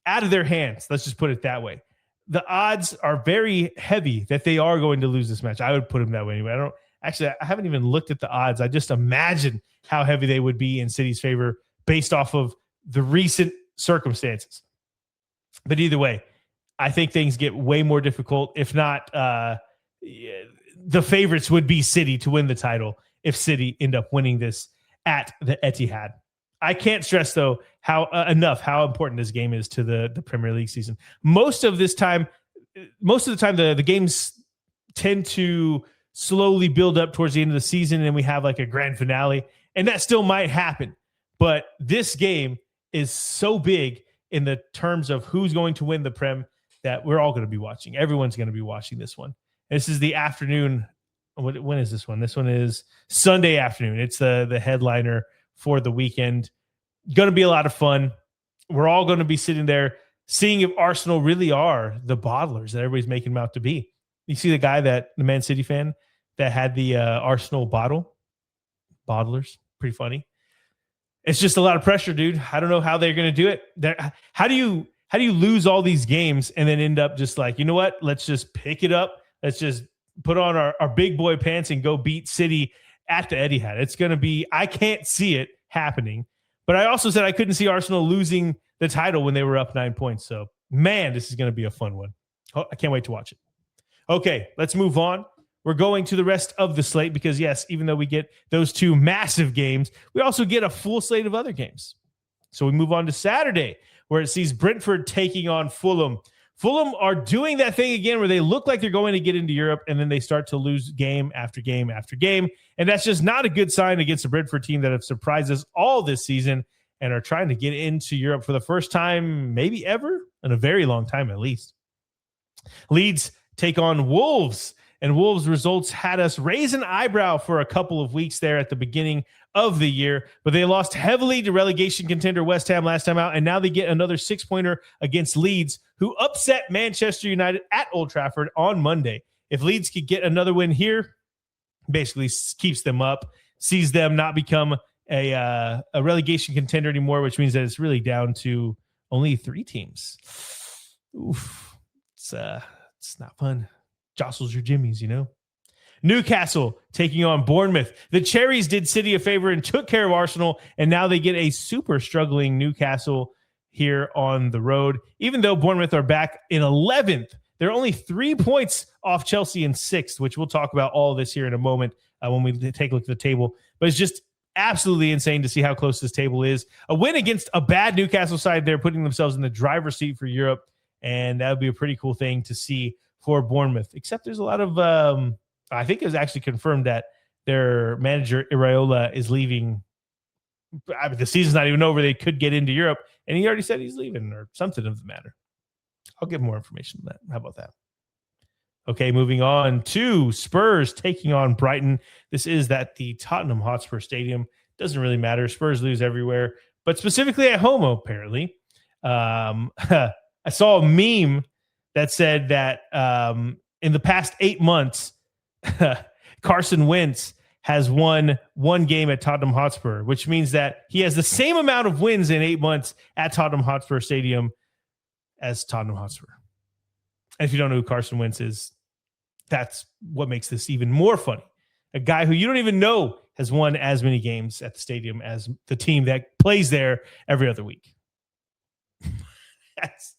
out of their hands. Let's just put it that way. The odds are very heavy that they are going to lose this match. I would put them that way anyway. I haven't even looked at the odds. I just imagine how heavy they would be in City's favor based off of the recent circumstances. But either way, I think things get way more difficult. If not, the favorites would be City to win the title if City end up winning this at the Etihad. I can't stress, though, how important this game is to the Premier League season. Most of the time, the games tend to slowly build up towards the end of the season, and we have like a grand finale, and that still might happen. But this game is so big in the terms of who's going to win the Prem that we're all going to be watching. Everyone's going to be watching this one. This is the afternoon. When is this one? This one is Sunday afternoon. It's the headliner for the weekend. Going to be a lot of fun. We're all going to be sitting there seeing if Arsenal really are the bottlers that everybody's making them out to be. You see the Man City fan that had the Arsenal bottlers. Pretty funny. It's just a lot of pressure, dude. I don't know how they're going to do it. How do you lose all these games and then end up just like, you know what? Let's just pick it up. Let's just put on our big boy pants and go beat City at the Etihad. It's going to be, I can't see it happening. But I also said I couldn't see Arsenal losing the title when they were up 9 points. So, man, this is going to be a fun one. I can't wait to watch it. Okay, let's move on. We're going to the rest of the slate because, yes, even though we get those two massive games, we also get a full slate of other games. So we move on to Saturday, where it sees Brentford taking on Fulham. Fulham are doing that thing again where they look like they're going to get into Europe, and then they start to lose game after game after game. And that's just not a good sign against a Brentford team that have surprised us all this season and are trying to get into Europe for the first time, maybe ever, in a very long time at least. Leeds take on Wolves, and Wolves results had us raise an eyebrow for a couple of weeks there at the beginning of the year, but they lost heavily to relegation contender West Ham last time out, and now they get another 6-pointer against Leeds, who upset Manchester United at Old Trafford on Monday. If Leeds could get another win here, basically keeps them up, sees them not become a relegation contender anymore, which means that it's really down to only 3 teams. Oof. It's not fun. Jostles your jimmies, you know. Newcastle taking on Bournemouth. The Cherries did City a favor and took care of Arsenal, and now they get a super struggling Newcastle here on the road. Even though Bournemouth are back in 11th, they're only 3 points off Chelsea in 6th, which we'll talk about all of this here in a moment when we take a look at the table. But it's just absolutely insane to see how close this table is. A win against a bad Newcastle side, they're putting themselves in the driver's seat for Europe, and that would be a pretty cool thing to see for Bournemouth. Except there's a lot of, I think it was actually confirmed that their manager Iraola is leaving. I mean, the season's not even over. They could get into Europe, and he already said he's leaving or something of the matter. I'll get more information on that. How about that? Okay, moving on to Spurs taking on Brighton. This is at the Tottenham Hotspur Stadium. Doesn't really matter. Spurs lose everywhere, but specifically at home, apparently. I saw a meme that said that in the past 8 months, Carson Wentz has won one game at Tottenham Hotspur, which means that he has the same amount of wins in 8 months at Tottenham Hotspur Stadium as Tottenham Hotspur. And if you don't know who Carson Wentz is, that's what makes this even more funny. A guy who you don't even know has won as many games at the stadium as the team that plays there every other week. That's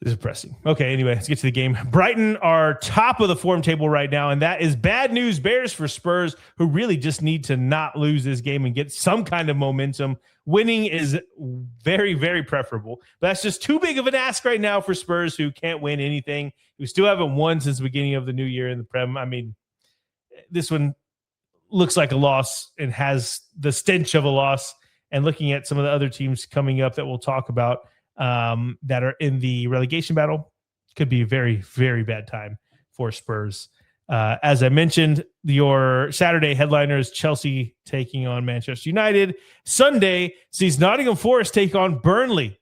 depressing. Okay, anyway, let's get to the game. Brighton are top of the form table right now, and that is bad news bears for Spurs, who really just need to not lose this game and get some kind of momentum. Winning is very, very preferable, but that's just too big of an ask right now for Spurs, who can't win anything. We still haven't won since the beginning of the new year in the Prem. I mean, this one looks like a loss and has the stench of a loss. And looking at some of the other teams coming up that we'll talk about that are in the relegation battle, could be a very, very bad time for Spurs. As I mentioned, your Saturday headliner is Chelsea taking on Manchester United. Sunday sees Nottingham Forest take on Burnley.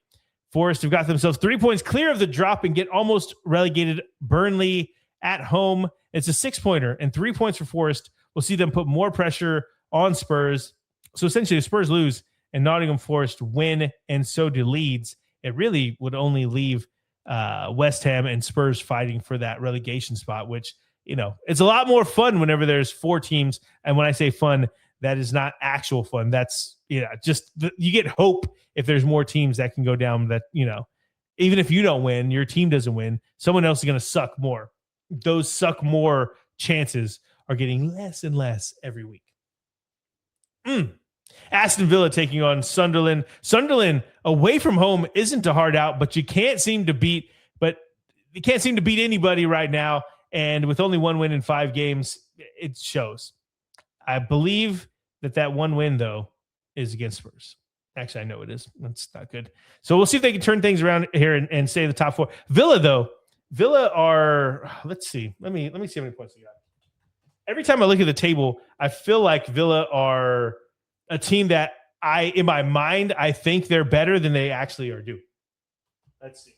Forest have got themselves 3 points clear of the drop and get almost relegated. Burnley at home. It's a 6-pointer and 3 points for Forest. We'll see them put more pressure on Spurs. So essentially, the Spurs lose and Nottingham Forest win, and so do Leeds. It really would only leave West Ham and Spurs fighting for that relegation spot, which, you know, it's a lot more fun whenever there's 4 teams. And when I say fun, that is not actual fun. That's, just you get hope if there's more teams that can go down that, even if you don't win, your team doesn't win, someone else is going to suck more. Those suck more chances are getting less and less every week. Aston Villa taking on Sunderland. Sunderland away from home isn't a hard out, but you can't seem to beat anybody right now. And with only 1 win in 5 games, it shows. I believe that one win, though, is against Spurs. Actually, I know it is. That's not good. So we'll see if they can turn things around here and stay in the top 4. Villa are, let's see. Let me see how many points they got. Every time I look at the table, I feel like Villa are a team that in my mind, I think they're better than they actually are doing. Let's see.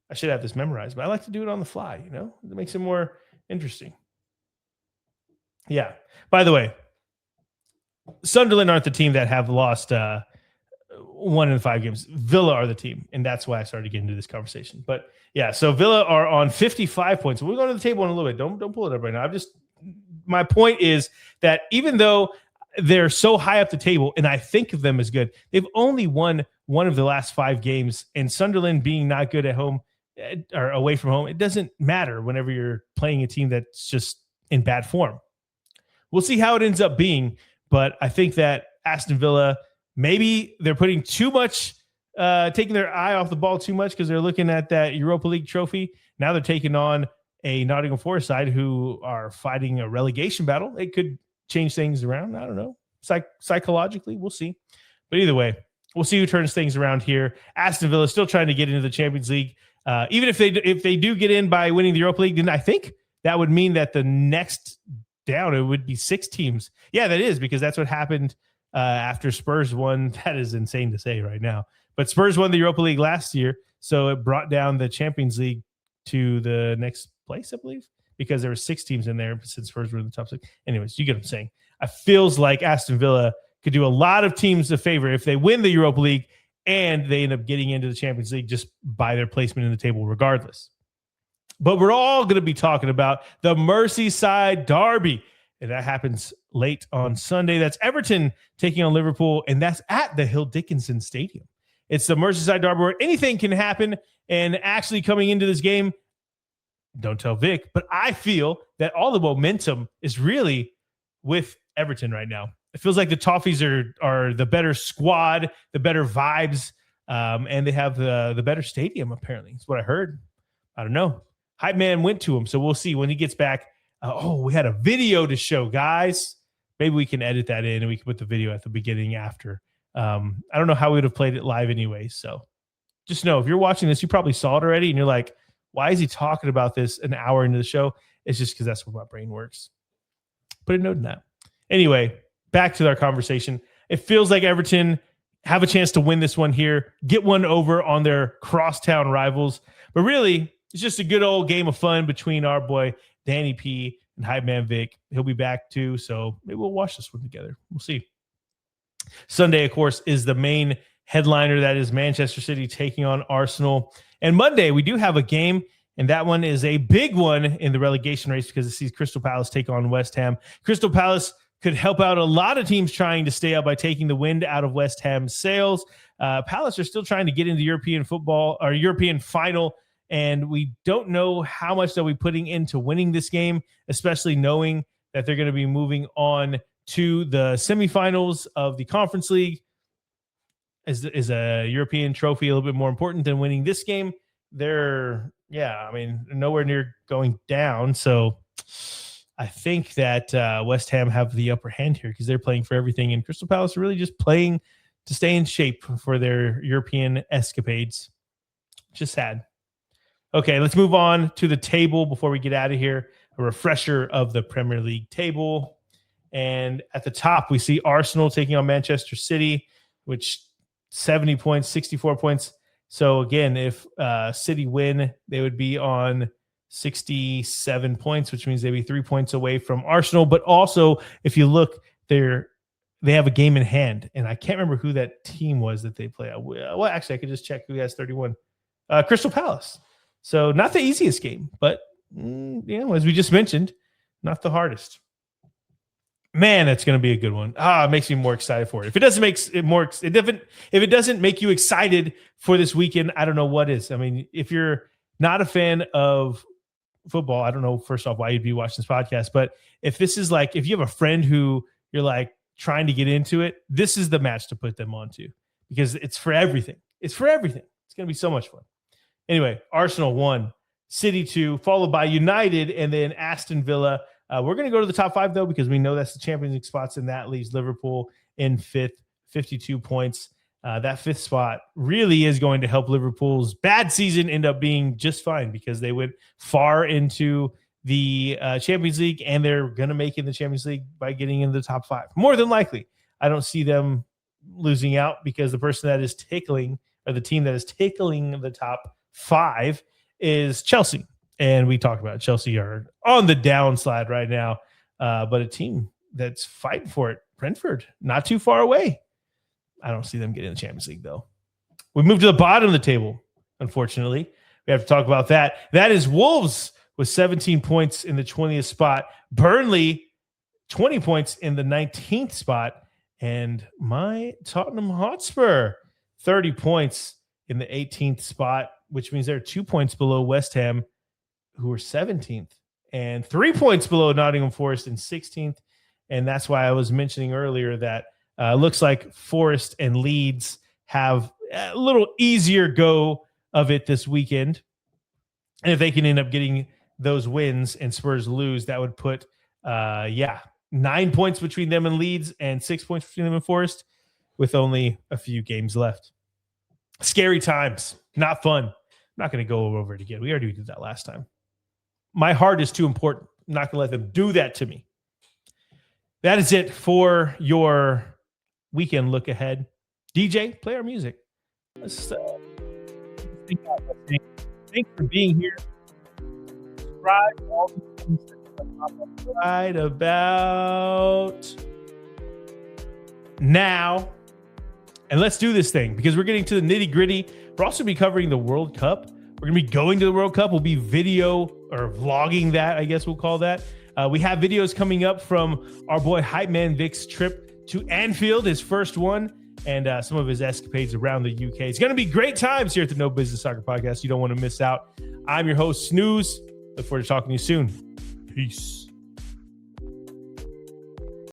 I should have this memorized, but I like to do it on the fly, It makes it more interesting. Yeah. By the way, Sunderland aren't the team that have lost 1 in 5 games. Villa are the team, and that's why I started getting into this conversation. But yeah, so Villa are on 55 points. We'll go to the table in a little bit. Don't pull it up right now. My point is that even though they're so high up the table, and I think of them as good, they've only won 1 of the last 5 games. And Sunderland being not good at home or away from home, it doesn't matter whenever you're playing a team that's just in bad form. We'll see how it ends up being, but I think that Aston Villa, maybe they're putting too much, taking their eye off the ball too much because they're looking at that Europa League trophy. Now they're taking on a Nottingham Forest side who are fighting a relegation battle. It could change things around. I don't know. Psychologically, we'll see. But either way, we'll see who turns things around here. Aston Villa still trying to get into the Champions League. Even if they do get in by winning the Europa League, then I think that would mean that the next down, it would be 6 teams. Yeah, that is, because that's what happened after Spurs won. That is insane to say right now. But Spurs won the Europa League last year, so it brought down the Champions League to the next place, I believe, because there were 6 teams in there since Spurs were in the top 6. Anyways, you get what I'm saying. It feels like Aston Villa could do a lot of teams a favor if they win the Europa League and they end up getting into the Champions League just by their placement in the table regardless. But we're all going to be talking about the Merseyside derby, and that happens late on Sunday. That's Everton taking on Liverpool, and that's at the Hill Dickinson Stadium. It's the Merseyside derby where anything can happen, and actually coming into this game, don't tell Vic, but I feel that all the momentum is really with Everton right now. It feels like the Toffees are the better squad, the better vibes, and they have the better stadium, apparently. That's what I heard. I don't know. Hype Man went to him, so we'll see when he gets back. We had a video to show, guys. Maybe we can edit that in and we can put the video at the beginning after. I don't know how we would have played it live anyway, so just know if you're watching this, you probably saw it already, and you're like, why is he talking about this an hour into the show? It's just because that's where my brain works. Put a note in that. Anyway, back to our conversation. It feels like Everton have a chance to win this one here, get one over on their crosstown rivals. But really, it's just a good old game of fun between our boy Danny P and Hype Man Vic. He'll be back too, so maybe we'll watch this one together. We'll see. Sunday, of course, is the main headliner. That is Manchester City taking on Arsenal. And Monday, we do have a game, and that one is a big one in the relegation race because it sees Crystal Palace take on West Ham. Crystal Palace could help out a lot of teams trying to stay up by taking the wind out of West Ham's sails. Palace are still trying to get into European football or European final, and we don't know how much they'll be putting into winning this game, especially knowing that they're going to be moving on to the semifinals of the Conference League. Is a European trophy a little bit more important than winning this game? They're nowhere near going down. So I think that West Ham have the upper hand here because they're playing for everything, and Crystal Palace are really just playing to stay in shape for their European escapades. Just sad. Okay, let's move on to the table before we get out of here. A refresher of the Premier League table. And at the top, we see Arsenal taking on Manchester City, which 70 points, 64 points. So again, if City win, they would be on 67 points, which means they'd be 3 points away from Arsenal. But also, if you look, they have a game in hand. And I can't remember who that team was that they play. Well, actually, I could just check who has 31. Crystal Palace. So not the easiest game, but as we just mentioned, not the hardest. Man, that's going to be a good one. It makes me more excited for it. If it doesn't make it more, if it doesn't make you excited for this weekend, I don't know what is. I mean, if you're not a fan of football, I don't know, first off, why you'd be watching this podcast. But if this is like, if you have a friend who you're like trying to get into it, this is the match to put them onto because it's for everything. It's for everything. It's going to be so much fun. Anyway, Arsenal 1, City 2, followed by United and then Aston Villa. We're going to go to the top 5, though, because we know that's the Champions League spots, and that leaves Liverpool in 5th, 52 points. That 5th spot really is going to help Liverpool's bad season end up being just fine because they went far into the Champions League, and they're going to make it in the Champions League by getting into the top 5. More than likely. I don't see them losing out because the person that is tickling, or the team that is tickling the top 5 is Chelsea. And we talked about it. Chelsea are on the downslide right now. But a team that's fighting for it, Brentford, not too far away. I don't see them getting in the Champions League, though. We move to the bottom of the table, unfortunately. We have to talk about that. That is Wolves with 17 points in the 20th spot. Burnley, 20 points in the 19th spot. And my Tottenham Hotspur, 30 points in the 18th spot, which means they're 2 points below West Ham, who are 17th, and 3 points below Nottingham Forest in 16th. And that's why I was mentioning earlier that looks like Forest and Leeds have a little easier go of it this weekend. And if they can end up getting those wins and Spurs lose, that would put, 9 points between them and Leeds and 6 points between them and Forest with only a few games left. Scary times. Not fun. I'm not going to go over it again. We already did that last time. My heart is too important. I'm not going to let them do that to me. That is it for your weekend look ahead. DJ, play our music. Let's thanks for being here. Subscribe all the things that right about now. And let's do this thing because we're getting to the nitty gritty. We're also be covering the World Cup. We're going to be going to the World Cup. We'll be video or vlogging that, I guess we'll call that. We have videos coming up from our boy Hype Man Vic's trip to Anfield, his first one, and some of his escapades around the UK. It's going to be great times here at the No Business Soccer Podcast. You don't want to miss out. I'm your host, Snooz. Look forward to talking to you soon. Peace.